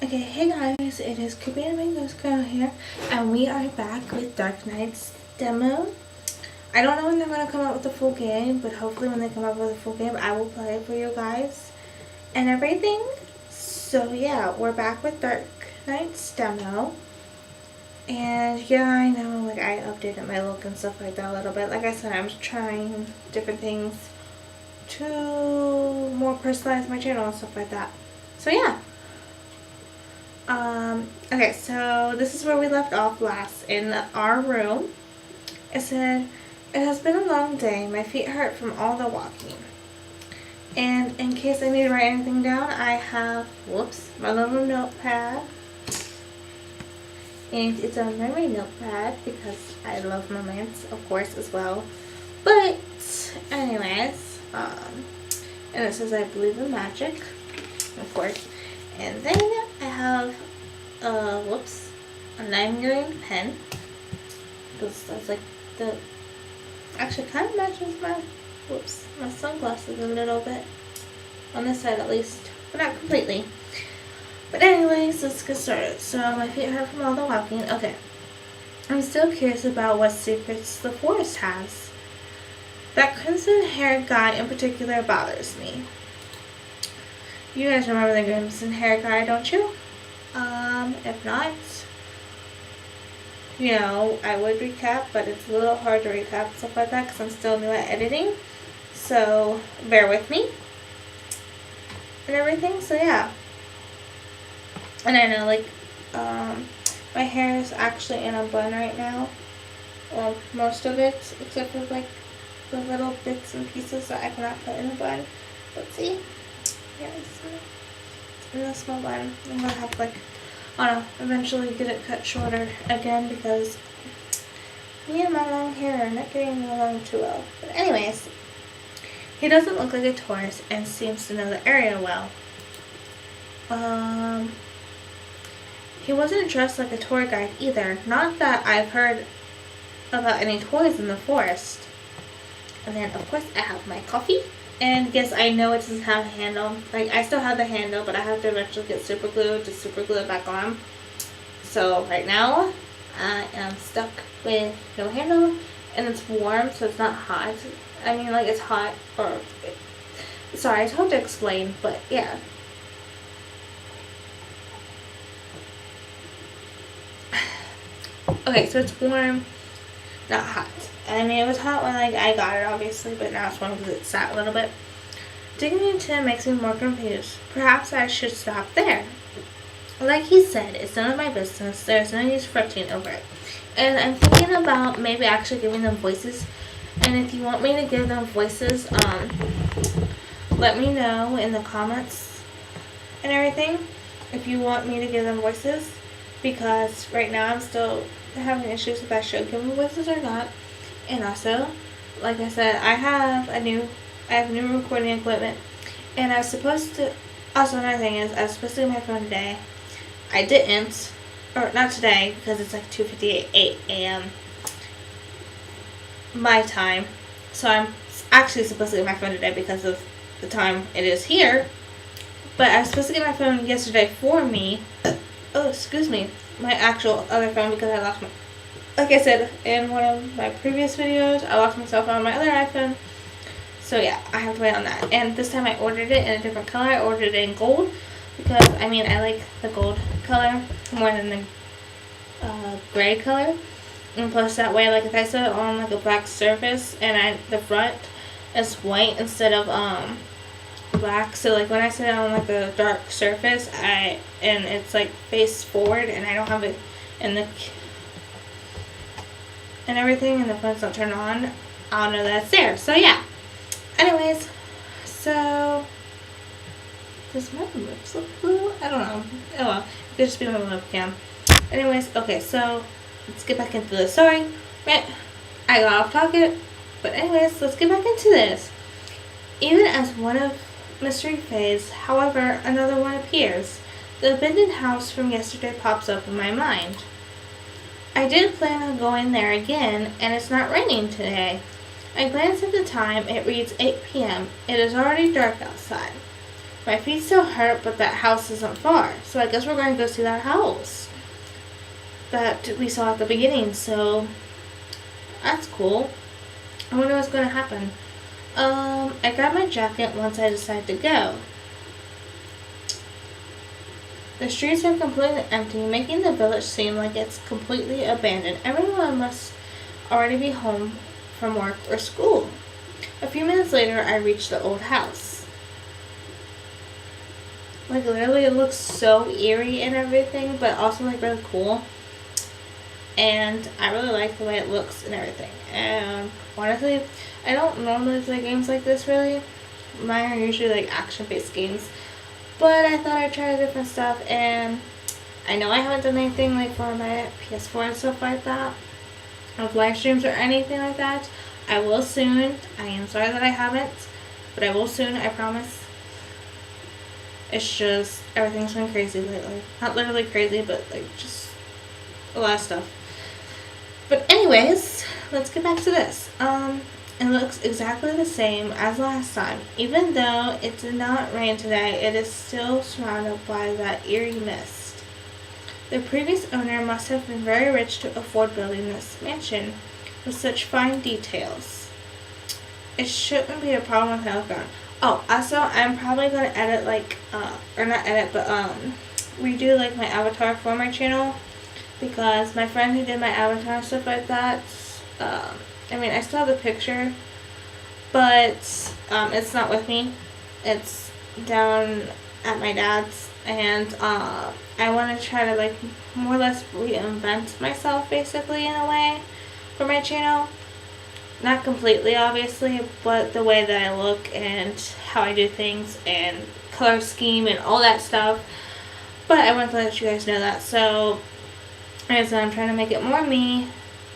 Okay, hey guys, it is Creepy and Mango's Girl here, and we are back with Dark Knight's demo. I don't know when they're going to come out with the full game, but hopefully when they come out with the full game, I will play it for you guys and everything. So yeah, we're back with Dark Knight's demo. And yeah, I know, like, I updated my look and stuff like that a little bit. Like I said, I'm trying different things to more personalize my channel and stuff like that. So yeah. Okay, so this is where we left off last in our room. It said, "It has been a long day. My feet hurt from all the walking. And in case I need to write anything down, I have, my little notepad. And it's a mermaid notepad because I love mermaids, of course, as well. But, anyways, and it says I believe in magic, of course. And then I have a 9-grain pen, because that's like actually kind of matches my sunglasses a little bit, on this side at least, but not completely. But anyways, let's get started. So my feet hurt from all the walking. Okay, I'm still curious about what secrets the forest has. That crimson-haired guy in particular bothers me. You guys remember the crimson-haired guy, don't you? If not, I would recap, but it's a little hard to recap stuff like that because I'm still new at editing. So, bear with me. And everything, so yeah. And I know, my hair is actually in a bun right now. Well, most of it, except for, the little bits and pieces that I cannot put in a bun. Let's see. Yeah, it's in a small bun. I'm gonna have to, eventually get it cut shorter again because me and my long hair are not getting along too well. But anyways, he doesn't look like a tourist and seems to know the area well. He wasn't dressed like a tour guide either. Not that I've heard about any toys in the forest. And then, of course, I have my coffee. And yes, I know it doesn't have a handle. I still have the handle, but I have to eventually get super glue to super glue it back on. So right now, I am stuck with no handle, and it's warm, so it's not hot. I mean, it's hot, sorry, it's hard to explain, but yeah. Okay, so it's warm, not hot. I mean, it was hot when I got it, obviously, but now it's warm because it sat a little bit. Digging into it makes me more confused. Perhaps I should stop there. Like he said, it's none of my business. There's no use fretting over it. And I'm thinking about maybe actually giving them voices. And if you want me to give them voices, let me know in the comments and everything if you want me to give them voices. Because right now I'm still having issues if I should give them voices or not. And also, like I said, I have new recording equipment, and I was supposed to, also another thing is, I was supposed to get my phone today. I didn't, or not today, because it's 2:58 a.m. my time, so I'm actually supposed to get my phone today because of the time it is here, but I was supposed to get my phone yesterday for me, my actual other phone, because I lost like I said in one of my previous videos, I lost my cell phone on my other iPhone. So yeah, I have to wait on that. And this time I ordered it in a different color. I ordered it in gold because, I like the gold color more than the gray color. And plus that way, if I set it on a black surface and the front is white instead of black. So when I set it on a dark surface, and it's face forward and I don't have it in the and everything, and the phone's not turned on, I'll know that it's there. So yeah. Anyways, so does my lips look blue? I don't know. Oh well, it could just be my webcam. Anyways, okay, so let's get back into this. Sorry, I got off topic, but anyways, let's get back into this. Even as one of mystery fades, however, another one appears. The abandoned house from yesterday pops up in my mind. I did plan on going there again, and it's not raining today. I glance at the time. It reads 8 p.m. It is already dark outside. My feet still hurt, but that house isn't far. So I guess we're going to go see that house that we saw at the beginning. So that's cool. I wonder what's going to happen. I grabbed my jacket once I decided to go. The streets are completely empty, making the village seem like it's completely abandoned. Everyone must already be home from work or school. A few minutes later, I reached the old house. Like, literally, it looks so eerie and everything, but also, like, really cool. And I really like the way it looks and everything. And honestly, I don't normally play games like this, really. Mine are usually, like, action-based games. But I thought I'd try different stuff, and I know I haven't done anything, like, for my PS4 and stuff like that, of live streams or anything like that. I will soon. I am sorry that I haven't, but I will soon, I promise. It's just, everything's been crazy lately. Not literally crazy, but, like, just a lot of stuff. But anyways, let's get back to this. It looks exactly the same as last time. Even though it did not rain today, it is still surrounded by that eerie mist. The previous owner must have been very rich to afford building this mansion with such fine details. It shouldn't be a problem with Elgon. Oh, also, I'm probably going to edit, like, or not edit, but, redo, like, my avatar for my channel. Because my friend who did my avatar and stuff like that, I mean, I still have the picture, but it's not with me. It's down at my dad's, and I want to try to, like, more or less reinvent myself, basically, in a way, for my channel. Not completely, obviously, but the way that I look and how I do things and color scheme and all that stuff. But I want to let you guys know that. So, like I said, I'm trying to make it more me.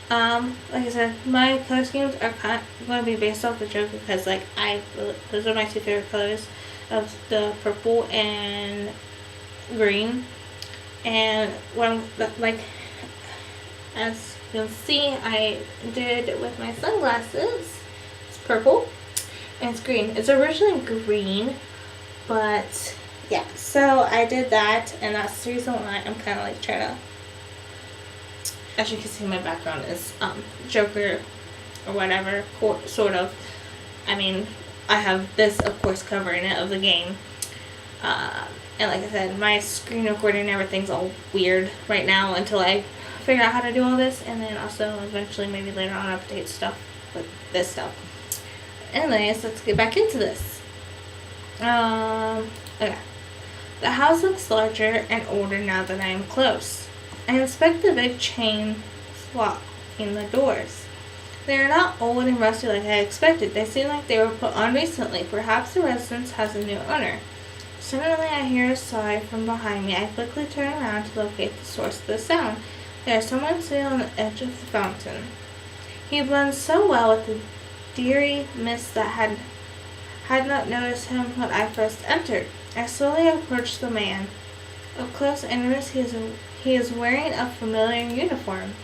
Like I said, my color schemes are going to be based off the Joker because, like, those are my two favorite colors of the purple and green. And when, like, as you'll see, I did with my sunglasses. It's purple and it's green. It's originally green, but yeah. So I did that, and that's the reason why I'm kind of like trying to. As you can see, my background is Joker or whatever, sort of. I mean, I have this, of course, covering it of the game. And like I said, my screen recording and everything's all weird right now until I figure out how to do all this. And then also, eventually, maybe later on, update stuff with this stuff. Anyways, let's get back into this. Okay. The house looks larger and older now that I am close. I inspect the big chain lock in the doors. They are not old and rusty like I expected. They seem like they were put on recently. Perhaps the residence has a new owner. Suddenly I hear a sigh from behind me. I quickly turn around to locate the source of the sound. There is someone sitting on the edge of the fountain. He blends so well with the dreary mist that had not noticed him when I first entered. I slowly approach the man. Up close I notice he is wearing a familiar uniform.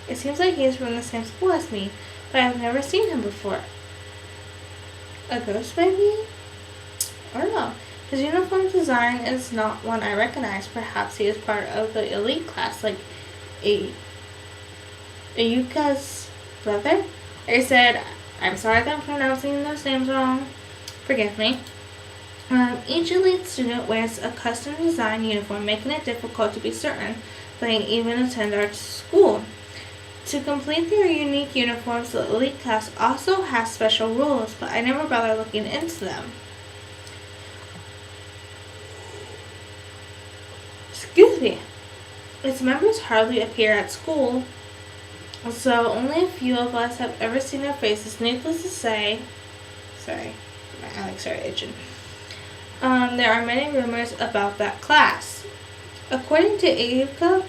It seems like he is from the same school as me, but I have never seen him before. A ghost, maybe? I don't know. His uniform design is not one I recognize. Perhaps he is part of the elite class, like Ayuka's brother? I said, I'm sorry that I'm pronouncing those names wrong. Forgive me. Each elite student wears a custom designed uniform, making it difficult to be certain they even attend our school. To complete their unique uniforms, the elite class also has special rules, but I never bother looking into them. Excuse me. Its members hardly appear at school, so only a few of us have ever seen their faces. Needless to say, sorry, my eye started itching. There are many rumors about that class. According to Ayuka,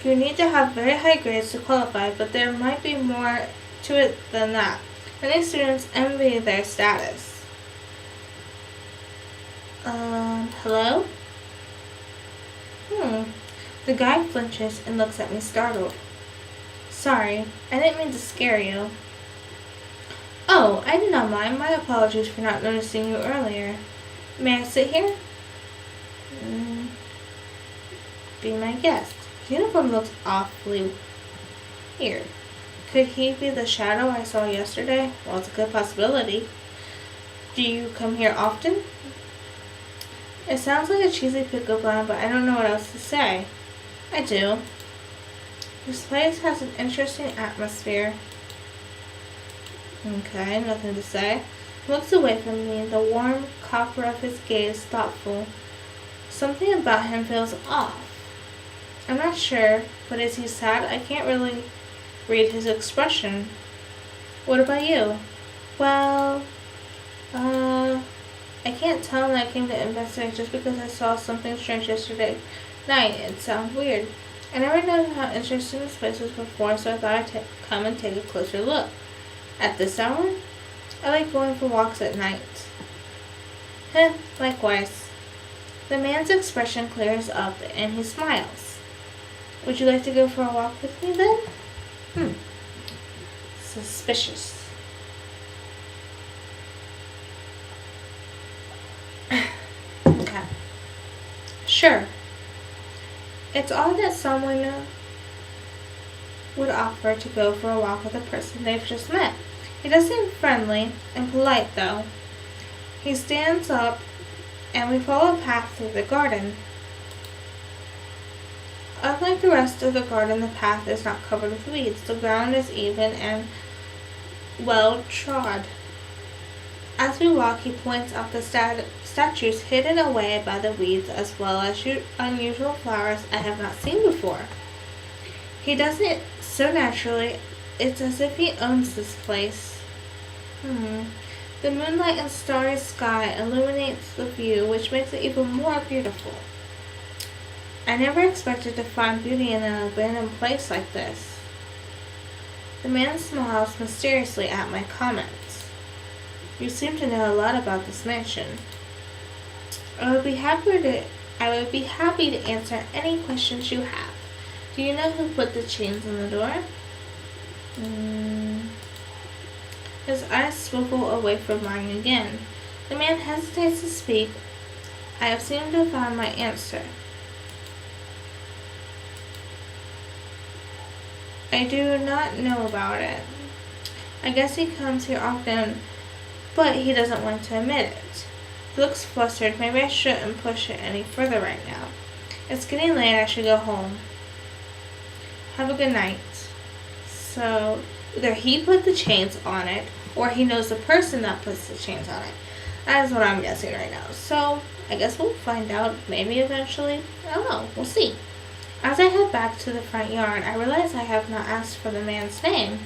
you need to have very high grades to qualify, but there might be more to it than that. Many students envy their status. Hello? The guy flinches and looks at me startled. Sorry, I didn't mean to scare you. Oh, I did not mind. My apologies for not noticing you earlier. May I sit here? be my guest. His uniform looks awfully weird. Could he be the shadow I saw yesterday? Well, it's a good possibility. Do you come here often? It sounds like a cheesy pickup line, but I don't know what else to say. I do. This place has an interesting atmosphere. Okay, nothing to say. He looks away from me, the warm copper of his gaze thoughtful. Something about him feels off. I'm not sure, but is he sad? I can't really read his expression. What about you? Well, I can't tell when I came to investigate just because I saw something strange yesterday night. It sounds weird. I never knew how interesting this place was before, so I thought I'd come and take a closer look. At this hour? I like going for walks at night. Likewise. The man's expression clears up and he smiles. Would you like to go for a walk with me then? Suspicious. Okay. Sure. It's odd that someone would offer to go for a walk with a person they've just met. He does seem friendly and polite, though. He stands up, and we follow a path through the garden. Unlike the rest of the garden, the path is not covered with weeds. The ground is even and well trod. As we walk, he points out the statues hidden away by the weeds, as well as unusual flowers I have not seen before. He does it so naturally, it's as if he owns this place. The moonlight and starry sky illuminates the view, which makes it even more beautiful. I never expected to find beauty in an abandoned place like this. The man smiles mysteriously at my comments. You seem to know a lot about this mansion. I would be happy to answer any questions you have. Do you know who put the chains on the door? His eyes swivel away from mine again. The man hesitates to speak. I have seemed to find my answer. I do not know about it. I guess he comes here often, but he doesn't want to admit it. He looks flustered. Maybe I shouldn't push it any further right now. It's getting late. I should go home. Have a good night. So, either he put the chains on it, or he knows the person that puts the chains on it. That is what I'm guessing right now. So, I guess we'll find out maybe eventually. I don't know. We'll see. As I head back to the front yard, I realize I have not asked for the man's name.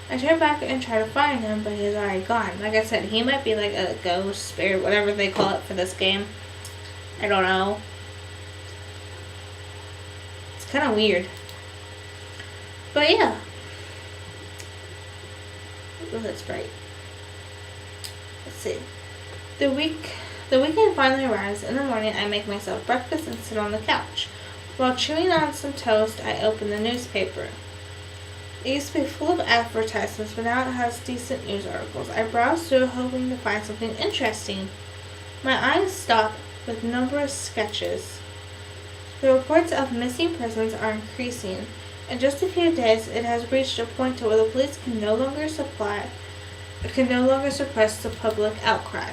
I turn back and try to find him, but he's already gone. Like I said, he might be like a ghost, spirit, whatever they call it for this game. I don't know. It's kind of weird. But yeah. Oh, that's bright. Let's see. The weekend finally arrives. In the morning, I make myself breakfast and sit on the couch. While chewing on some toast, I open the newspaper. It used to be full of advertisements, but now it has decent news articles. I browse through, hoping to find something interesting. My eyes stop with numerous sketches. The reports of missing persons are increasing. In just a few days, it has reached a point to where the police can no longer suppress the public outcry.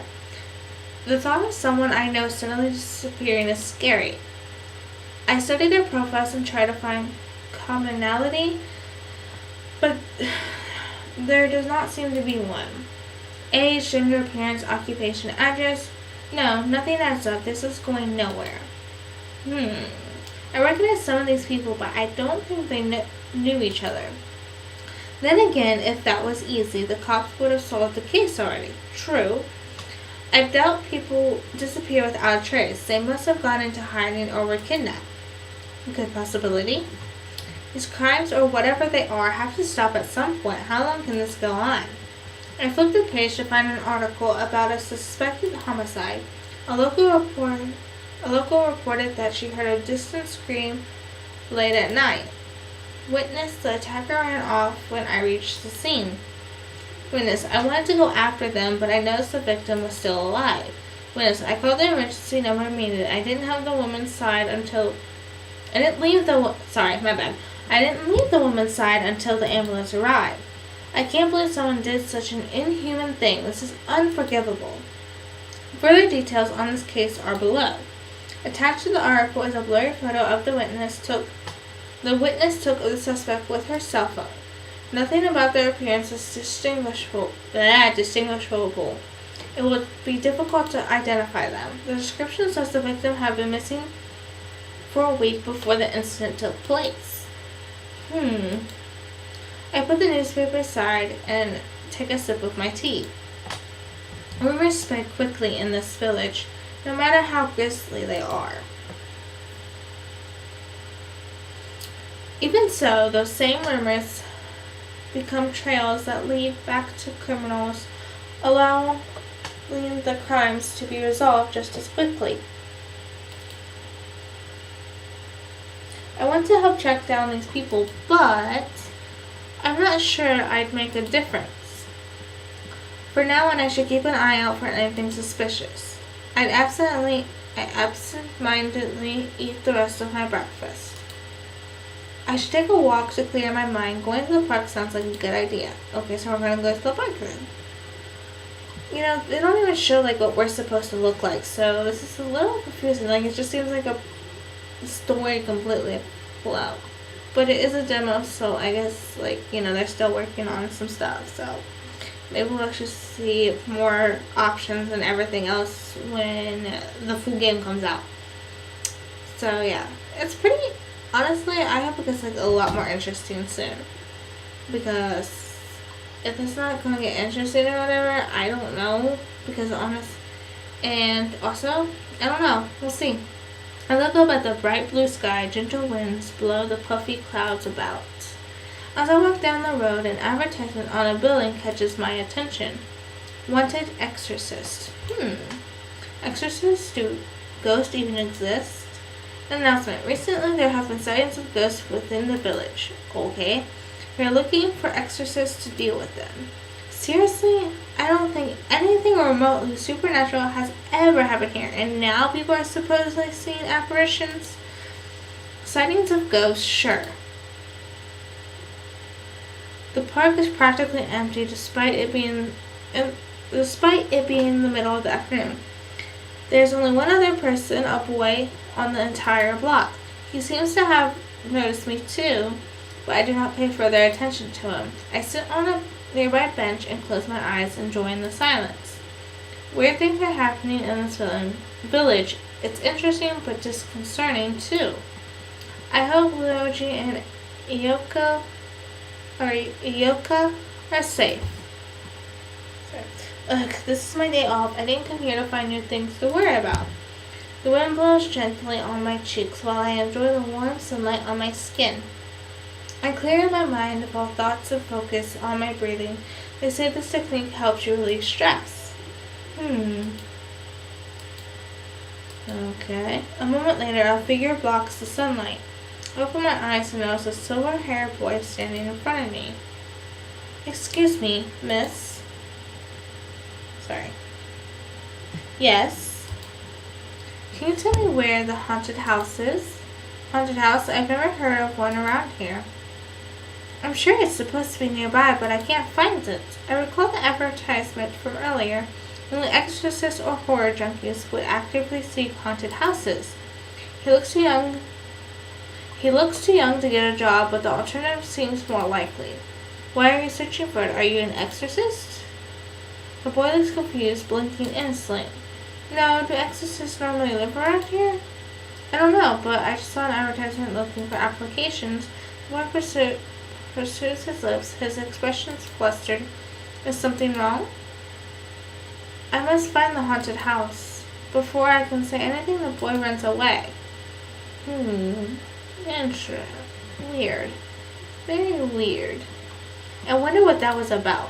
The thought of someone I know suddenly disappearing is scary. I study their profiles and try to find commonality, but there does not seem to be one. Age, gender, appearance, occupation, address. No, nothing adds up. This is going nowhere. I recognize some of these people, but I don't think they knew each other. Then again, if that was easy, the cops would have solved the case already. True. I doubt people disappear without a trace. They must have gone into hiding or were kidnapped. Good possibility. These crimes, or whatever they are, have to stop at some point. How long can this go on? I flipped the page to find an article about a suspected homicide. A local reported that she heard a distant scream late at night. Witness: the attacker ran off when I reached the scene. Witness: I wanted to go after them, but I noticed the victim was still alive. Witness: I called the emergency number immediately. I didn't have the woman's side until I didn't leave the sorry, my bad. I didn't leave the woman's side until the ambulance arrived. I can't believe someone did such an inhuman thing. This is unforgivable. Further details on this case are below. Attached to the article is a blurry photo of the witness took of the suspect with her cell phone. Nothing about their appearance is distinguishable. It would be difficult to identify them. The description says the victim had been missing for a week before the incident took place. I put the newspaper aside and take a sip of my tea. Rumors spread quickly in this village, no matter how grisly they are. Even so, those same rumors become trails that lead back to criminals, allowing the crimes to be resolved just as quickly. I want to help track down these people, but I'm not sure I'd make a difference. For now on, I should keep an eye out for anything suspicious. I'd absent-mindedly eat the rest of my breakfast. I should take a walk to clear my mind. Going to the park sounds like a good idea. Okay, so we're going to go to the park then. You know, they don't even show, like, what we're supposed to look like, so this is a little confusing. Like, it just seems like a story completely below. But it is a demo, so I guess, like, you know, they're still working on some stuff, so maybe we'll actually see more options and everything else when the full game comes out. So, yeah. It's pretty... Honestly, I hope it gets, like, a lot more interesting soon. Because if it's not going to get interesting or whatever, I don't know. Because and also, I don't know. We'll see. I look up at the bright blue sky. Gentle winds blow the puffy clouds about. As I walk down the road, an advertisement on a building catches my attention. Wanted exorcist. Exorcists? Do ghosts even exist? Announcement. Recently, there have been sightings of ghosts within the village. Okay. We're looking for exorcists to deal with them. Seriously? I don't think anything remotely supernatural has ever happened here, and now people are supposedly seeing apparitions? Sightings of ghosts, sure. The park is practically empty despite it being in the middle of the afternoon. There's only one other person, a boy, on the entire block. He seems to have noticed me too, but I do not pay further attention to him. I sit on a nearby bench and close my eyes, enjoying the silence. Weird things are happening in this village. It's interesting but disconcerting too. I hope Luigi and Ioka are safe. Ugh, this is my day off. I didn't come here to find new things to worry about. The wind blows gently on my cheeks while I enjoy the warm sunlight on my skin. I clear my mind of all thoughts and focus on my breathing. They say this technique helps you relieve stress. Okay. A moment later, a figure blocks the sunlight. I open my eyes and notice a silver-haired boy standing in front of me. Excuse me, miss. Sorry. Yes. Can you tell me where the haunted house is? Haunted house? I've never heard of one around here. I'm sure it's supposed to be nearby, but I can't find it. I recall the advertisement from earlier. Only exorcists or horror junkies would actively seek haunted houses. He looks too young to get a job, but the alternative seems more likely. Why are you searching for it? Are you an exorcist? The boy looks confused, blinking innocently. No, do exorcists normally live around here? I don't know, but I just saw an advertisement looking for applications. The boy pursues his lips, his expressions flustered. Is something wrong? I must find the haunted house. Before I can say anything, the boy runs away. Interesting. Weird. Very weird. I wonder what that was about.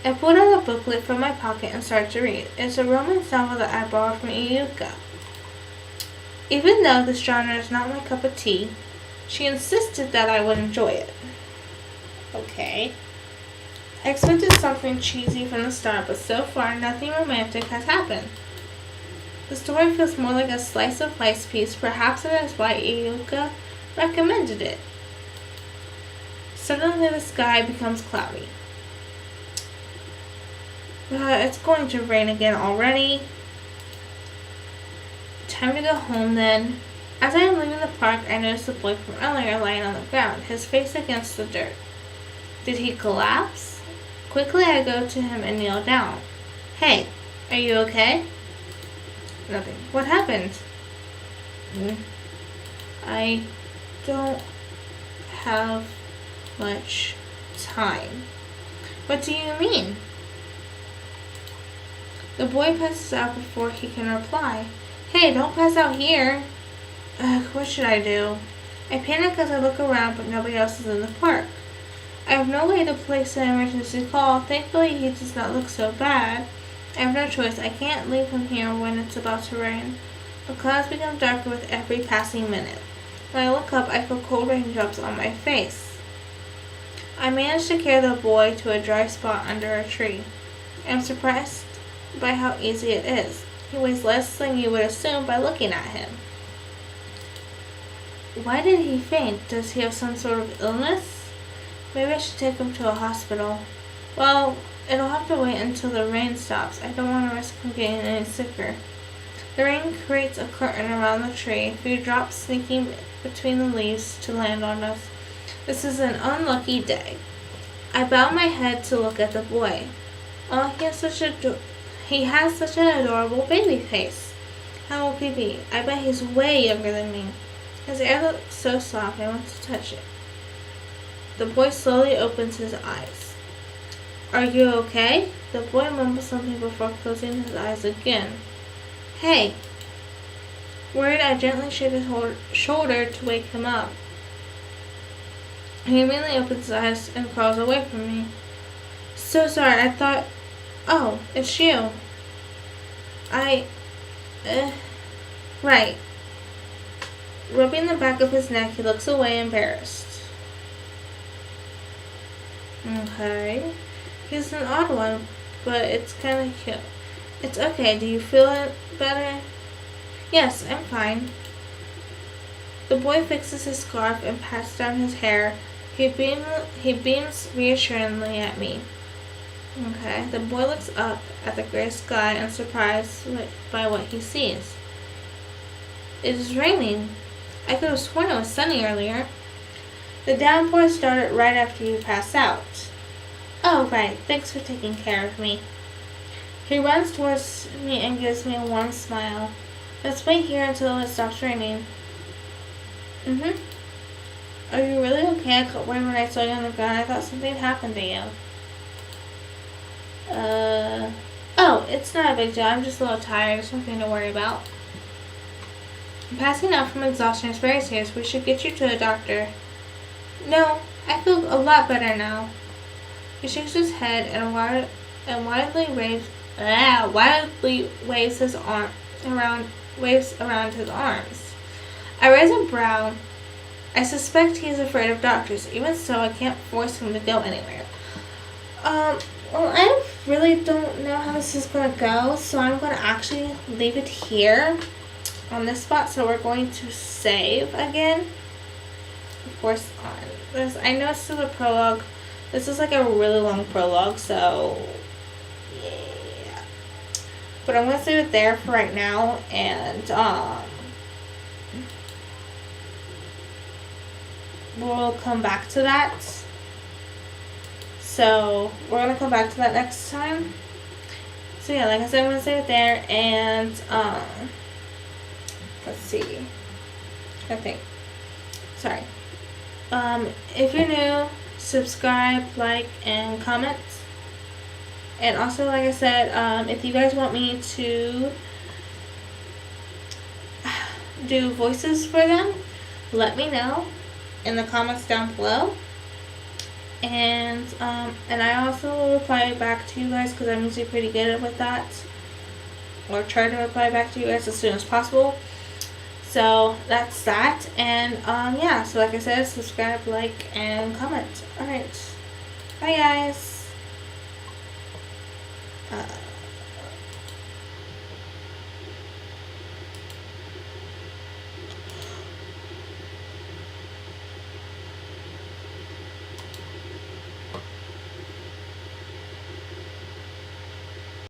I pulled out a booklet from my pocket and started to read. It's a romance novel that I borrowed from Iyuka. Even though this genre is not my cup of tea, she insisted that I would enjoy it. Okay. I expected something cheesy from the start, but so far nothing romantic has happened. The story feels more like a slice of life piece. Perhaps that is why Iyuka recommended it. Suddenly the sky becomes cloudy. It's going to rain again already. Time to go home then. As I am leaving the park, I notice the boy from earlier lying on the ground, his face against the dirt. Did he collapse? Quickly I go to him and kneel down. Hey, are you okay? Nothing. What happened? I don't have much time. What do you mean? The boy passes out before he can reply. Hey, don't pass out here. Ugh, what should I do? I panic as I look around, but nobody else is in the park. I have no way to place an emergency call. Thankfully, he does not look so bad. I have no choice. I can't leave him here when it's about to rain. The clouds become darker with every passing minute. When I look up, I feel cold raindrops on my face. I manage to carry the boy to a dry spot under a tree. I am surprised by how easy it is. He weighs less than you would assume by looking at him. Why did he faint? Does he have some sort of illness? Maybe I should take him to a hospital. Well, it'll have to wait until the rain stops. I don't want to risk him getting any sicker. The rain creates a curtain around the tree, a few drops sneaking between the leaves to land on us. This is an unlucky day. I bow my head to look at the boy. Oh, he has such an adorable baby face. How old could he be? I bet he's way younger than me. His hair looks so soft, I want to touch it. The boy slowly opens his eyes. Are you okay? The boy mumbles something before closing his eyes again. Hey! Worried, I gently shake his shoulder to wake him up. He immediately opens his eyes and crawls away from me. So sorry, I thought... Oh, it's you. Right. Rubbing the back of his neck, he looks away embarrassed. Okay. He's an odd one, but it's kind of cute. It's okay. Do you feel it better? Yes, I'm fine. The boy fixes his scarf and pats down his hair. He beams reassuringly at me. Okay. The boy looks up at the gray sky and surprised by what he sees. It is raining. I could have sworn it was sunny earlier. The downpour started right after you passed out. Oh, right. Thanks for taking care of me. He runs towards me and gives me a warm smile. Let's wait here until it stops raining. Are you really okay? I got worried when I saw you on the ground. I thought something happened to you. Oh, it's not a big deal. I'm just a little tired. There's nothing to worry about. I'm passing out from exhaustion. It's very serious. We should get you to a doctor. No, I feel a lot better now. He shakes his head and wildly waves his arm around his arms. I raise a brow. I suspect he is afraid of doctors. Even so, I can't force him to go anywhere. Well, I really don't know how this is going to go, so I'm going to actually leave it here on this spot. So we're going to save again. Of course, I know it's still a prologue. This is like a really long prologue, so yeah. But I'm going to save it there for right now, and we'll come back to that. So we're going to come back to that next time. So yeah, like I said, I'm going to save it there, and let's see. I think. Sorry. If you're new, subscribe, like, and comment. And also, like I said, if you guys want me to do voices for them, let me know in the comments down below. And I also will reply back to you guys because I'm usually pretty good with that. Or try to reply back to you guys as soon as possible. So that's that. And yeah, so like I said, subscribe, like, and comment. Alright. Bye guys.